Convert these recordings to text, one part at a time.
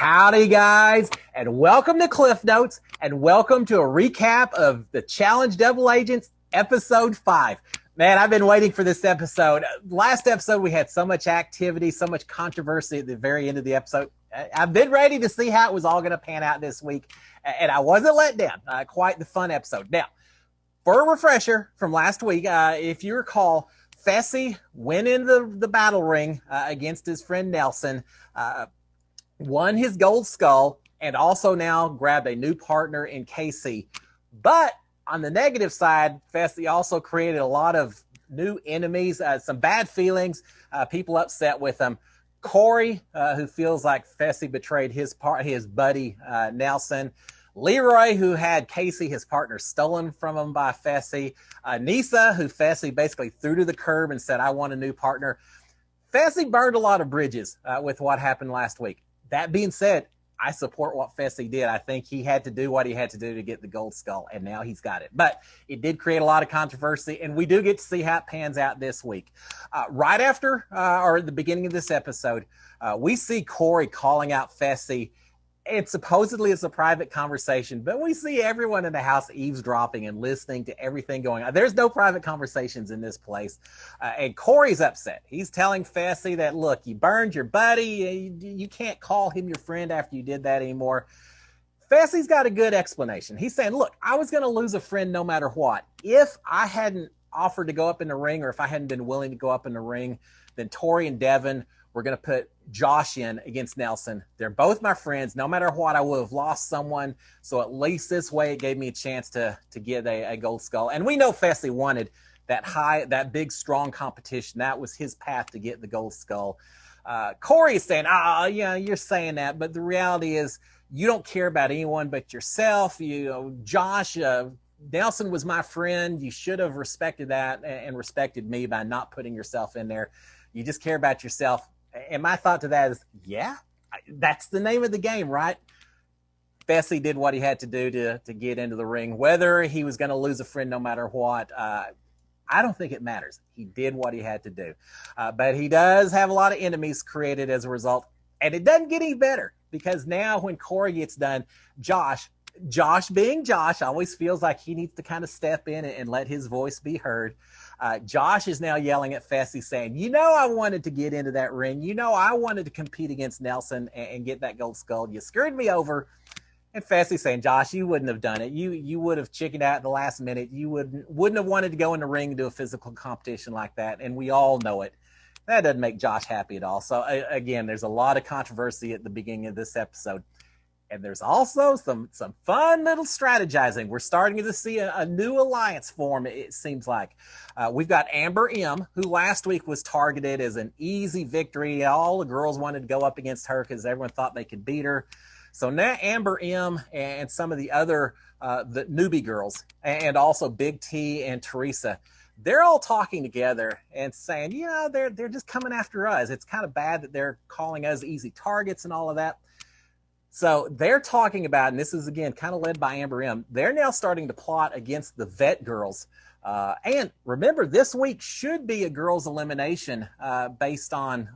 Howdy, guys, and welcome to Cliff Notes, and welcome to a recap of the Challenge Double Agents, Episode 5. Man, I've been waiting for this episode. Last episode, we had so much activity, so much controversy at the very end of the episode. I've been ready to see how it was all going to pan out this week, and I wasn't let down. Quite the fun episode. Now, for a refresher from last week, if you recall, Fessy went into the battle ring against his friend Nelson, won his gold skull, and also now grabbed a new partner in Casey. But on the negative side, Fessy also created a lot of new enemies, some bad feelings, people upset with him. Corey, who feels like Fessy betrayed his buddy Nelson. Leroy, who had Casey, his partner, stolen from him by Fessy. Nisa, who Fessy basically threw to the curb and said, I want a new partner. Fessy burned a lot of bridges with what happened last week. That being said, I support what Fessy did. I think he had to do what he had to do to get the gold skull, and now he's got it. But it did create a lot of controversy, and we do get to see how it pans out this week. Right after, or at the beginning of this episode, we see Corey calling out Fessy. And supposedly it's a private conversation, but we see everyone in the house eavesdropping and listening to everything going on. There's no private conversations in this place. And Corey's upset. He's telling Fessy that, look, you burned your buddy. You can't call him your friend after you did that anymore. Fessy's got a good explanation. He's saying, look, I was going to lose a friend no matter what. If I hadn't offered to go up in the ring, or if I hadn't been willing to go up in the ring, then Tori and Devin were going to put Josh in against Nelson. They're both my friends. No matter what, I would have lost someone. So at least this way, it gave me a chance to get a gold skull. And we know Fessy wanted that big, strong competition. That was his path to get the gold skull. Corey is saying, yeah, you're saying that. But the reality is you don't care about anyone but yourself. Josh, Nelson was my friend. You should have respected that and respected me by not putting yourself in there. You just care about yourself. And my thought to that is, yeah, that's the name of the game, right? Fessy did what he had to do to get into the ring. Whether he was going to lose a friend no matter what, I don't think it matters. He did what he had to do. But he does have a lot of enemies created as a result. And it doesn't get any better, because now when Corey gets done, Josh being Josh, always feels like he needs to kind of step in and let his voice be heard. Josh is now yelling at Fessy saying, I wanted to get into that ring. I wanted to compete against Nelson and get that gold skull. You screwed me over. And Fessy saying, Josh, you wouldn't have done it. You would have chickened out at the last minute. You wouldn't have wanted to go in the ring and do a physical competition like that. And we all know it. That doesn't make Josh happy at all. So again, there's a lot of controversy at the beginning of this episode. And there's also some fun little strategizing. We're starting to see a new alliance form, it seems like. We've got Amber M, who last week was targeted as an easy victory. All the girls wanted to go up against her because everyone thought they could beat her. So now Amber M and some of the other the newbie girls, and also Big T and Teresa, they're all talking together and saying, they're just coming after us. It's kind of bad that they're calling us easy targets and all of that. So they're talking about, and this is, again, kind of led by Amber M, they're now starting to plot against the vet girls. And remember, this week should be a girls' elimination based on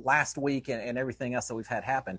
last week and everything else that we've had happen.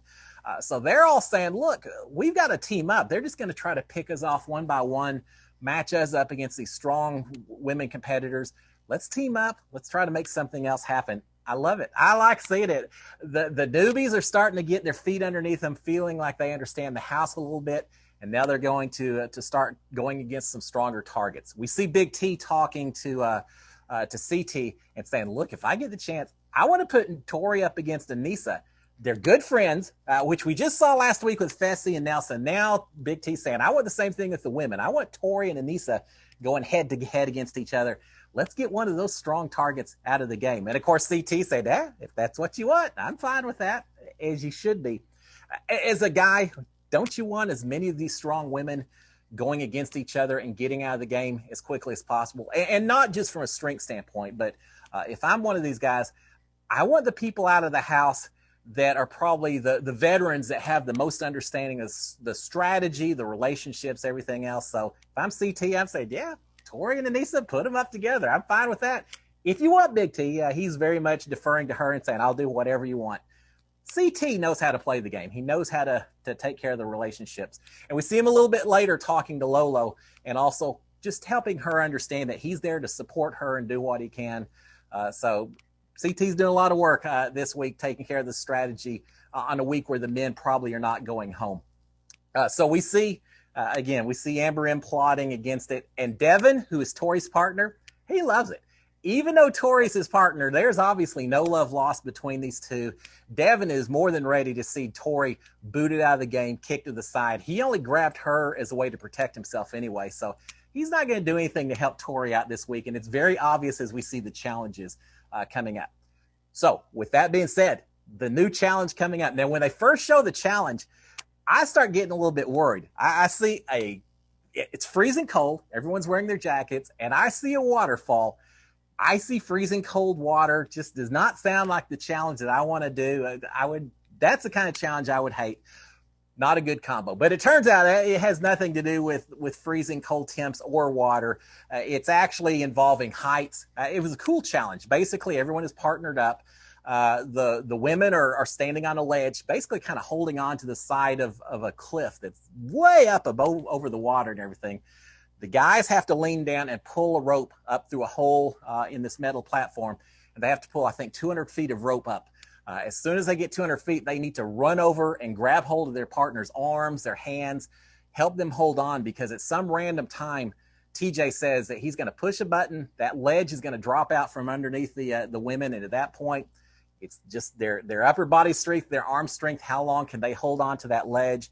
So they're all saying, look, we've got to team up. They're just going to try to pick us off one by one, match us up against these strong women competitors. Let's team up. Let's try to make something else happen. I love it. I like seeing it. The newbies are starting to get their feet underneath them, feeling like they understand the house a little bit, and now they're going to start going against some stronger targets. We see Big T talking to CT and saying, look, if I get the chance, I want to put Tori up against Anissa. They're good friends, which we just saw last week with Fessy and Nelson. Now Big T saying, I want the same thing with the women. I want Tori and Anissa going head to head against each other. Let's get one of those strong targets out of the game. And, of course, CT said, if that's what you want, I'm fine with that, as you should be. As a guy, don't you want as many of these strong women going against each other and getting out of the game as quickly as possible? And not just from a strength standpoint, but if I'm one of these guys, I want the people out of the house that are probably the veterans that have the most understanding of the strategy, the relationships, everything else. So if I'm CT, I'm saying, Tori and Anissa, put them up together. I'm fine with that. If you want Big T, he's very much deferring to her and saying, I'll do whatever you want. CT knows how to play the game. He knows how to take care of the relationships. And we see him a little bit later talking to Lolo and also just helping her understand that he's there to support her and do what he can. So CT's doing a lot of work this week, taking care of the strategy on a week where the men probably are not going home. So we see, again, we see Amber M plotting against it. And Devin, who is Tori's partner, he loves it. Even though Tori's his partner, there's obviously no love lost between these two. Devin is more than ready to see Tori booted out of the game, kicked to the side. He only grabbed her as a way to protect himself anyway. So he's not going to do anything to help Tori out this week. And it's very obvious as we see the challenges coming up. So with that being said, the new challenge coming up. Now, when they first show the challenge, I start getting a little bit worried. I see it's freezing cold. Everyone's wearing their jackets. And I see a waterfall. I see freezing cold water. Just does not sound like the challenge that I want to do. That's the kind of challenge I would hate. Not a good combo. But it turns out it has nothing to do with freezing cold temps or water. It's actually involving heights. It was a cool challenge. Basically, everyone is partnered up. The women are standing on a ledge, basically kind of holding on to the side of a cliff that's way up above over the water and everything. The guys have to lean down and pull a rope up through a hole in this metal platform. And they have to pull, I think, 200 feet of rope up. As soon as they get 200 feet, they need to run over and grab hold of their partner's arms, their hands, help them hold on, because at some random time, TJ says that he's going to push a button. That ledge is going to drop out from underneath the women. And at that point, it's just their upper body strength, their arm strength. How long can they hold on to that ledge?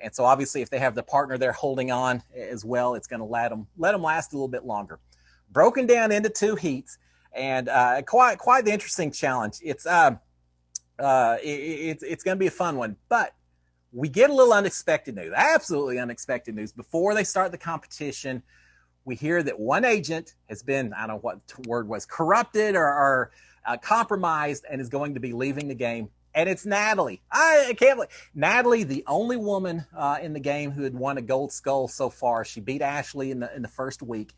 And so obviously if they have the partner there holding on as well, it's going to let them last a little bit longer. Broken down into two heats, and quite the interesting challenge. It's going to be a fun one, but we get a little unexpected news, absolutely unexpected news. Before they start the competition, we hear that one agent has been, I don't know what word was, corrupted or compromised, and is going to be leaving the game. And it's Natalie. I can't believe Natalie, the only woman in the game who had won a gold skull so far. She beat Ashley in the first week.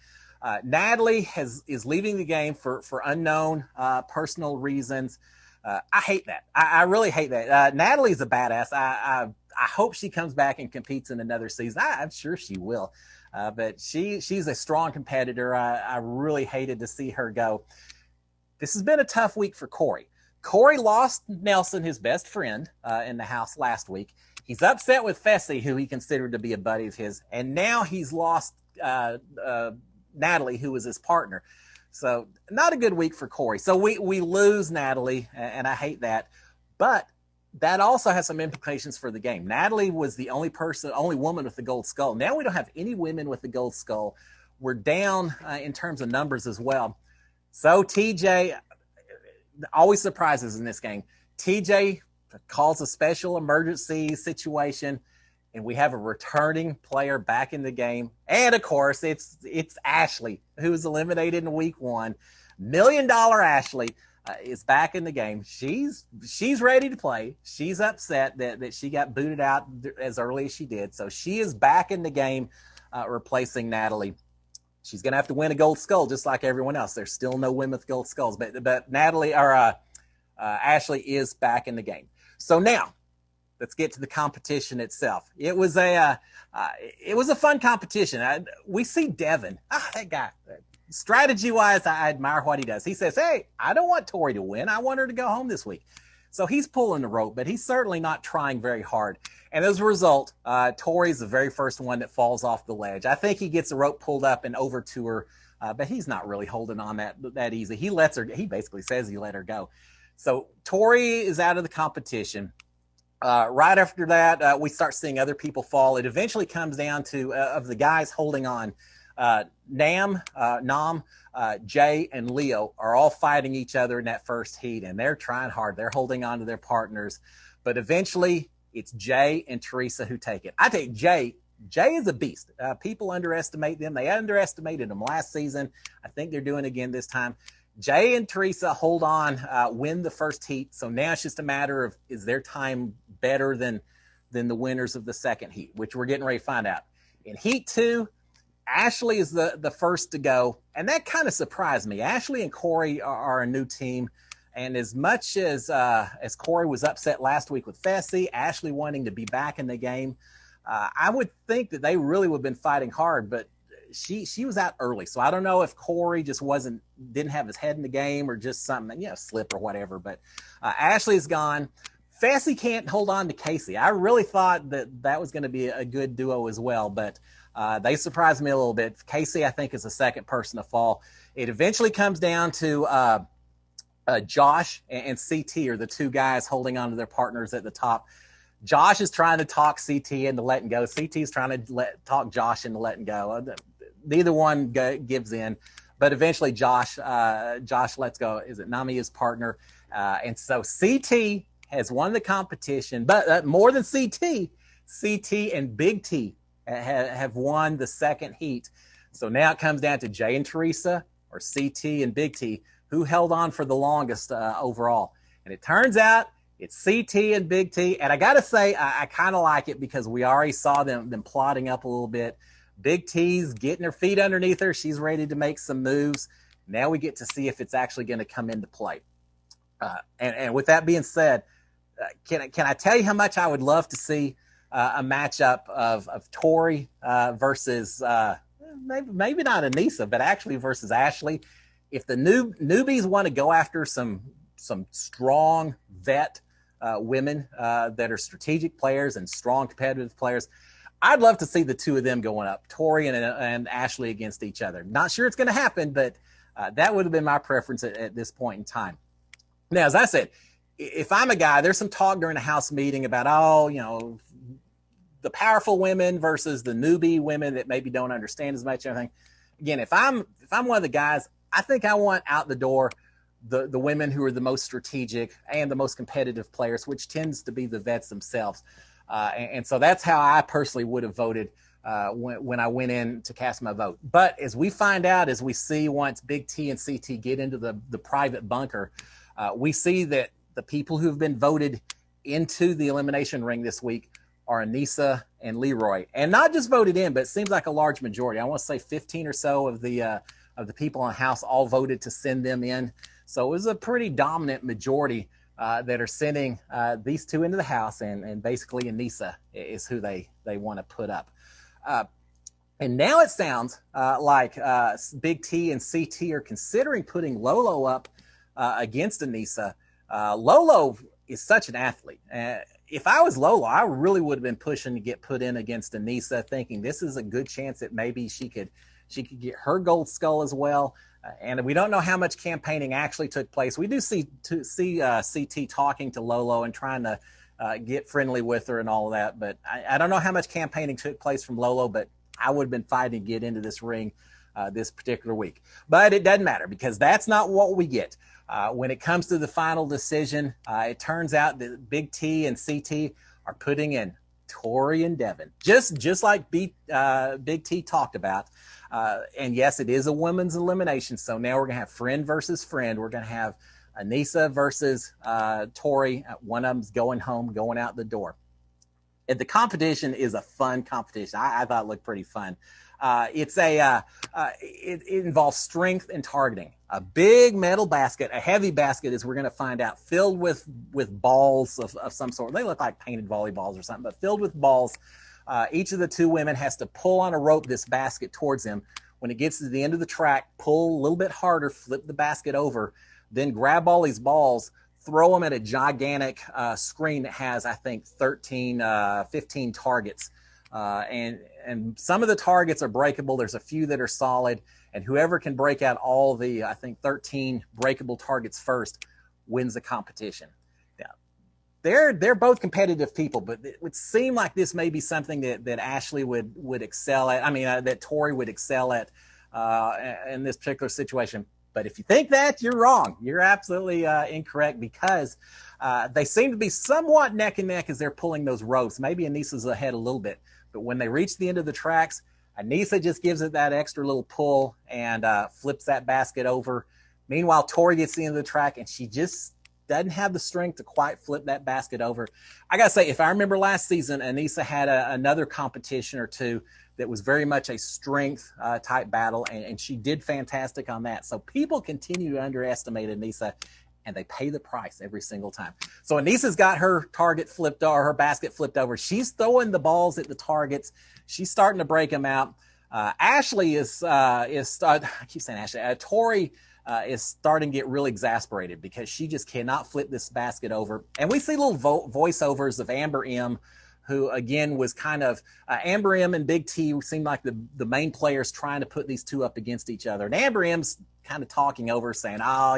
Natalie is leaving the game for unknown personal reasons. I hate that. I really hate that. Natalie's a badass. I hope she comes back and competes in another season. I'm sure she will. But she's a strong competitor. I really hated to see her go. This has been a tough week for Corey. Corey lost Nelson, his best friend, in the house last week. He's upset with Fessy, who he considered to be a buddy of his. And now he's lost Natalie, who was his partner. So not a good week for Corey. So we lose Natalie, and I hate that. But that also has some implications for the game. Natalie was the only woman with the gold skull. Now we don't have any women with the gold skull. We're down in terms of numbers as well. So TJ always surprises in this game. TJ calls a special emergency situation, and we have a returning player back in the game. And of course, it's Ashley, who was eliminated in week 1. $1 Million Ashley is back in the game. She's ready to play. She's upset that she got booted out as early as she did. So she is back in the game, replacing Natalie. She's going to have to win a gold skull just like everyone else. There's still no women with gold skulls, but Natalie or Ashley is back in the game. So now let's get to the competition itself. It was a fun competition. We see Devin, that guy. Strategy-wise, I admire what he does. He says, hey, I don't want Tori to win. I want her to go home this week. So he's pulling the rope, but he's certainly not trying very hard. And as a result, Tori's the very first one that falls off the ledge. I think he gets the rope pulled up and over to her, but he's not really holding on that easy. He lets her. He basically says he let her go. So Tori is out of the competition. Right after that, we start seeing other people fall. It eventually comes down to of the guys holding on. Nam, Jay, and Leo are all fighting each other in that first heat, and they're trying hard. They're holding on to their partners, but eventually it's Jay and Teresa who take it. I think Jay is a beast. People underestimate them. They underestimated them last season. I think they're doing it again this time. Jay and Teresa hold on, win the first heat. So now it's just a matter of, is their time better than the winners of the second heat, which we're getting ready to find out. In heat 2, Ashley is the first to go, and that kind of surprised me. Ashley and Corey are a new team. And as much as Corey was upset last week with Fessy, Ashley wanting to be back in the game, I would think that they really would have been fighting hard, but she was out early. So I don't know if Corey just didn't have his head in the game or just something, slip or whatever. But Ashley's gone. Fessy can't hold on to Casey. I really thought that was going to be a good duo as well, but they surprised me a little bit. Casey, I think, is the second person to fall. It eventually comes down to Josh and CT are the two guys holding on to their partners at the top. Josh is trying to talk CT into letting go. CT is trying to talk Josh into letting go. Neither one gives in, but eventually Josh lets go. Is it Nami's partner? And so CT has won the competition, but more than CT and Big T have won the second heat. So now it comes down to Jay and Teresa or CT and Big T, who held on for the longest overall. And it turns out it's CT and Big T. And I got to say, I kind of like it because we already saw them plotting up a little bit. Big T's getting her feet underneath her. She's ready to make some moves. Now we get to see if it's actually going to come into play. And with that being said, can I tell you how much I would love to see a matchup of Tori versus maybe not Anissa, but actually versus Ashley. If the newbies want to go after some strong vet women that are strategic players and strong competitive players, I'd love to see the two of them going up, Tori and Ashley against each other. Not sure it's going to happen, but that would have been my preference at this point in time. Now, as I said, if I'm a guy, there's some talk during a house meeting about, the powerful women versus the newbie women that maybe don't understand as much everything. Again, if I'm one of the guys, I think I want out the door the women who are the most strategic and the most competitive players, which tends to be the vets themselves. And so that's how I personally would have voted when I went in to cast my vote. But as we find out, as we see once Big T and CT get into the private bunker, we see that the people who have been voted into the elimination ring this week are Anissa and Leroy. And not just voted in, but it seems like a large majority. I want to say 15 or so of the people in the house all voted to send them in. So it was a pretty dominant majority that are sending these two into the house, and basically Anissa is who they want to put up. And now it sounds like Big T and CT are considering putting Lolo up against Anissa. Lolo is such an athlete. If I was Lolo, I really would have been pushing to get put in against Anissa, thinking this is a good chance that maybe she could get her gold skull as well. And we don't know how much campaigning actually took place. We do see CT talking to Lolo and trying to get friendly with her and all of that. But I don't know how much campaigning took place from Lolo, but I would have been fighting to get into this ring this particular week. But it doesn't matter because that's not what we get. When it comes to the final decision, it turns out that Big T and CT are putting in Tori and Devin, just like Big T talked about. And yes, it is a women's elimination. So now we're going to have friend versus friend. We're going to have Anissa versus Tori. One of them's going home, going out the door. And the competition is a fun competition. I thought it looked pretty fun. It involves strength and targeting. A big metal basket, a heavy basket, as we're going to find out, filled with balls of some sort. They look like painted volleyballs or something, but filled with balls. Each of the two women has to pull on a rope this basket towards them. When it gets to the end of the track, pull a little bit harder, flip the basket over, then grab all these balls, throw them at a gigantic screen that has, I think, 15 targets. And some of the targets are breakable. There's a few that are solid. And whoever can break out all the, I think, 13 breakable targets first wins the competition. They're both competitive people, but it would seem like this may be something that Ashley would excel at. I mean, that Tori would excel at in this particular situation. But if you think that, you're wrong. You're absolutely incorrect because they seem to be somewhat neck and neck as they're pulling those ropes. Maybe Anissa's ahead a little bit, but when they reach the end of the tracks, Anissa just gives it that extra little pull and flips that basket over. Meanwhile, Tori gets to the end of the track and she just doesn't have the strength to quite flip that basket over. I got to say, if I remember last season, Anissa had another competition or two that was very much a strength type battle, and she did fantastic on that. So people continue to underestimate Anissa, and they pay the price every single time. So Anissa's got her target flipped or her basket flipped over. She's throwing the balls at the targets. She's starting to break them out. Ashley I keep saying Ashley. Tori is starting to get really exasperated because she just cannot flip this basket over. And we see little voiceovers of Amber M, who again was kind of Amber M and Big T seemed like the main players trying to put these two up against each other. And Amber M's kind of talking over, saying, "Oh,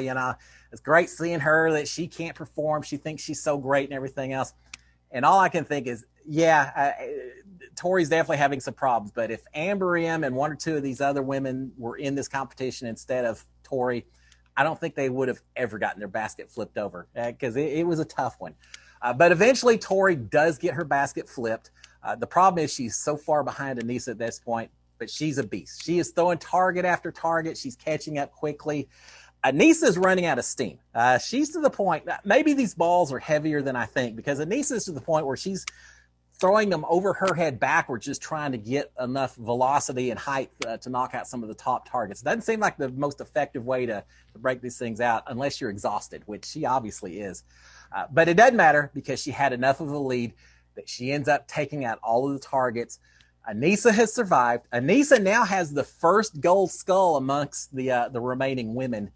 it's great seeing her that she can't perform. She thinks she's so great and everything else." And all I can think is, Tori's definitely having some problems. But if Amber M and one or two of these other women were in this competition instead of Tori, I don't think they would have ever gotten their basket flipped over because it was a tough one. But eventually, Tori does get her basket flipped. The problem is she's so far behind Anissa at this point, but she's a beast. She is throwing target after target. She's catching up quickly. Anissa's running out of steam. She's to the point, maybe these balls are heavier than I think, because Anissa's to the point where she's throwing them over her head backwards, just trying to get enough velocity and height to knock out some of the top targets. It doesn't seem like the most effective way to break these things out unless you're exhausted, which she obviously is. But it doesn't matter because she had enough of a lead that she ends up taking out all of the targets. Anissa has survived. Anissa now has the first gold skull amongst the remaining women.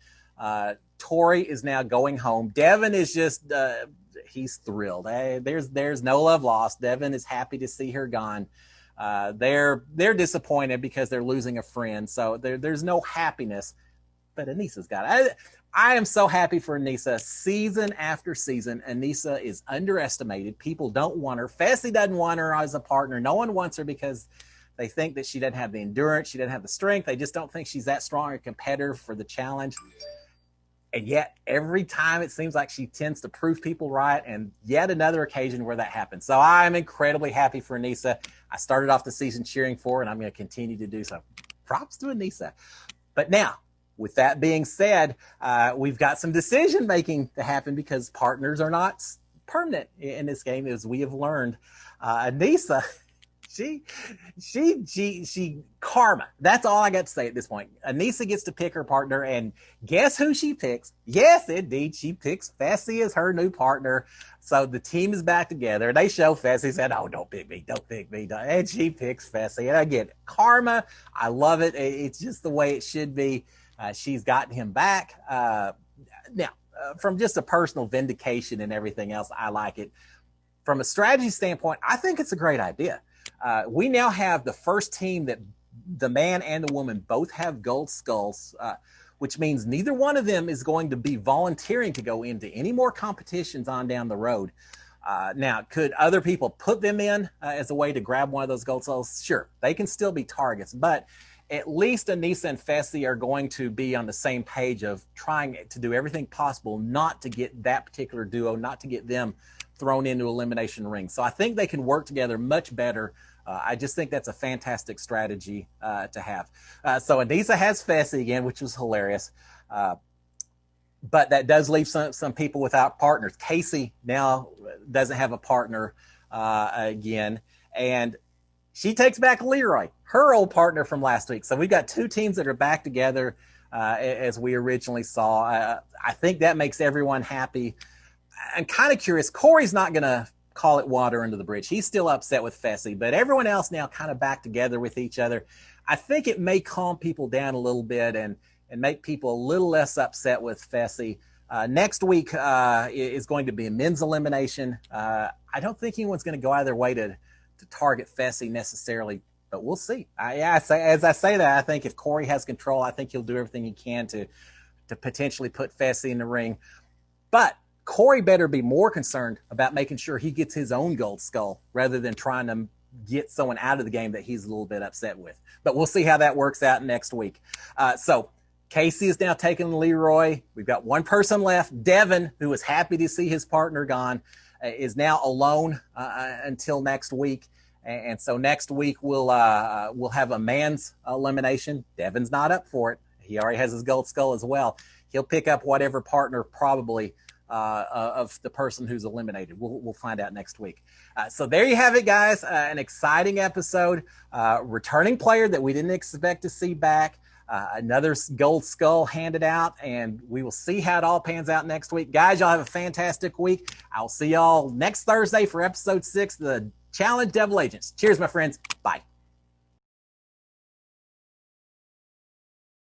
Tori is now going home. Devin is just he's thrilled. Hey, there's no love lost. Devin is happy to see her gone. They're disappointed because they're losing a friend. So there's no happiness. But Anissa's got it. I am so happy for Anissa. Season after season, Anissa is underestimated. People don't want her. Fessy doesn't want her as a partner. No one wants her because they think that she doesn't have the endurance. She doesn't have the strength. They just don't think she's that strong a competitor for the challenge. And yet, every time it seems like she tends to prove people right, and yet another occasion where that happens. So I'm incredibly happy for Anissa. I started off the season cheering for her, and I'm going to continue to do so. Props to Anissa. But now, with that being said, we've got some decision making to happen because partners are not permanent in this game, as we have learned. Anissa, she karma. That's all I got to say at this point. Anissa gets to pick her partner, and guess who she picks? Yes, indeed, she picks Fessy as her new partner. So the team is back together. They show Fessy, said, "Oh, don't pick me, don't pick me." And she picks Fessy. And again, karma, I love it. It's just the way it should be. She's gotten him back. Now, from just a personal vindication and everything else, I like it. From a strategy standpoint, I think it's a great idea. We now have the first team that the man and the woman both have gold skulls, which means neither one of them is going to be volunteering to go into any more competitions on down the road. Now, could other people put them in as a way to grab one of those gold skulls? Sure, they can still be targets, but at least Anissa and Fessy are going to be on the same page of trying to do everything possible not to get that particular duo, not to get them thrown into elimination rings. So I think they can work together much better. I just think that's a fantastic strategy to have. So Anissa has Fessy again, which was hilarious. But that does leave some people without partners. Casey now doesn't have a partner again. And she takes back Leroy, her old partner from last week. So we've got two teams that are back together as we originally saw. I think that makes everyone happy. I'm kind of curious. Corey's not going to call it water under the bridge. He's still upset with Fessy, but everyone else now kind of back together with each other. I think it may calm people down a little bit and make people a little less upset with Fessy. Next week is going to be a men's elimination. I don't think anyone's going to go out of their way to target Fessy necessarily, but we'll see. As I say that, I think if Corey has control, I think he'll do everything he can to potentially put Fessy in the ring. But Corey better be more concerned about making sure he gets his own gold skull rather than trying to get someone out of the game that he's a little bit upset with. But we'll see how that works out next week. So Casey is now taking Leroy. We've got one person left. Devin, who was happy to see his partner gone, is now alone until next week. And so next week we'll have a man's elimination. Devin's not up for it. He already has his gold skull as well. He'll pick up whatever partner probably of the person who's eliminated. We'll find out next week. So there you have it, guys. An exciting episode. Returning player that we didn't expect to see back. another gold skull handed out, and we will see how it all pans out next week. Guys, y'all have a fantastic week. I'll see y'all next Thursday for episode 6, the Challenge Devil Agents. Cheers, my friends. Bye.